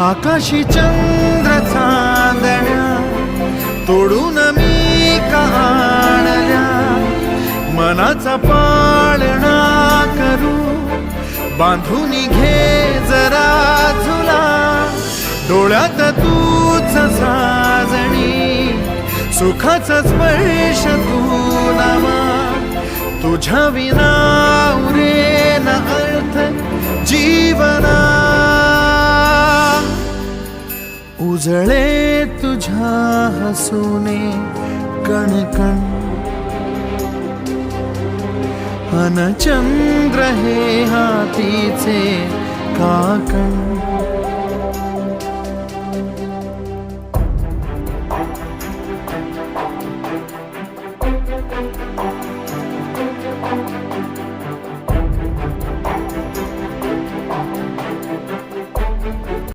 आकाशी चंद्र चांदण्या तोडून मी का आणल्या, मनाचा पाळणा करू बांधून घे जरा झुला, डोळ्यात तूच साजणी सुखाचा स्पर्श तू नामा, तुझ्या विना उरेन अर्थ जीवना, उजळे तुझ्या हसूने कणकण, अन चंद्र हे हातीचे काकण.